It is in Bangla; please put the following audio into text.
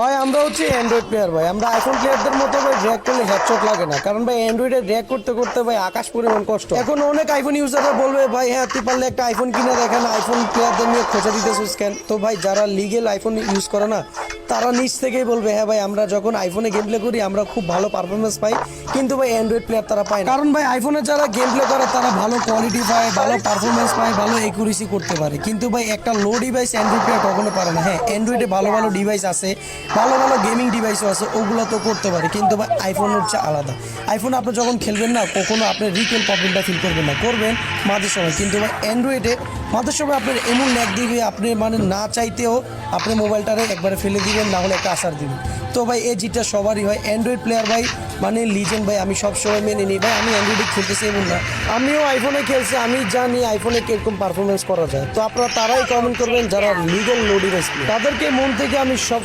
ভাই আমরা হচ্ছে অ্যান্ড্রয়েড প্লেয়ার ভাই, আমরা আইফোন প্লেয়ারদের মতো ভাই ড্র্যাগ করলে হেডশট লাগে না, কারণ ভাই অ্যান্ড্রয়েডে ড্র্যাগ করতে করতে ভাই আকাশ পরিমাণ কষ্ট। এখন অনেক আইফোন ইউজাররা বলবে ভাই হ্যাঁ তুই পারলে একটা আইফোন কিনে দেখেন, আইফোন প্লেয়ারদের নিয়ে খোঁজা দিতেছিস কেন? তো ভাই যারা লিগেল আইফোন ইউজ করে না তারা নিজ থেকেই বলবে হ্যাঁ ভাই আমরা যখন আইফোনে গেম প্লে করি আমরা খুব ভালো পারফরমেন্স পাই, কিন্তু ভাই অ্যান্ড্রয়েড প্লেয়ার তারা পায় না। কারণ ভাই আইফোনে যারা গেম প্লে করে তারা ভালো কোয়ালিটি পায়, ভালো পারফরমেন্স পায়, ভালো একুরেসি করতে পারে, কিন্তু ভাই একটা লো ডিভাইস অ্যান্ড্রয়েড প্লেয়ার কখনো পারে না। হ্যাঁ অ্যান্ড্রয়েডে ভালো ভালো ডিভাইস আছে, ভালো ভালো গেমিং ডিভাইসও আছে, ওগুলো তো করতে পারে, কিন্তু ভাই আইফোন হচ্ছে আলাদা। আইফোন আপনি যখন খেলবেন না কখনো আপনি রিকোয়েল প্রবলেমটা ফিল করবেন না, করবেন মাঝে সময়, কিন্তু ভাই অ্যান্ড্রয়েডে মাঝে সময় আপনার এমন ল্যাগ দিবে আপনি মানে না চাইতেও আপনি মোবাইলটারে একবারে ফেলে দিবেন, না হলে একটা আসার দিবেন। তো ভাই এই জিতটা সবারই হয়, অ্যান্ড্রয়েড প্লেয়ার ভাই মানে লিজেন্ড ভাই, আমি সবসময় মেনে নিই ভাই। আমি অ্যান্ড্রয়েডে খেলতেছি এমন না, আমিও আইফোনে খেলছি, আমি জানি আইফোনে কিরকম পারফরমেন্স করা যায়। তো আপনারা তারাই কমেন্ট করবেন যারা লিগেল লো ডিভাইস, তাদেরকে মন থেকে আমি সব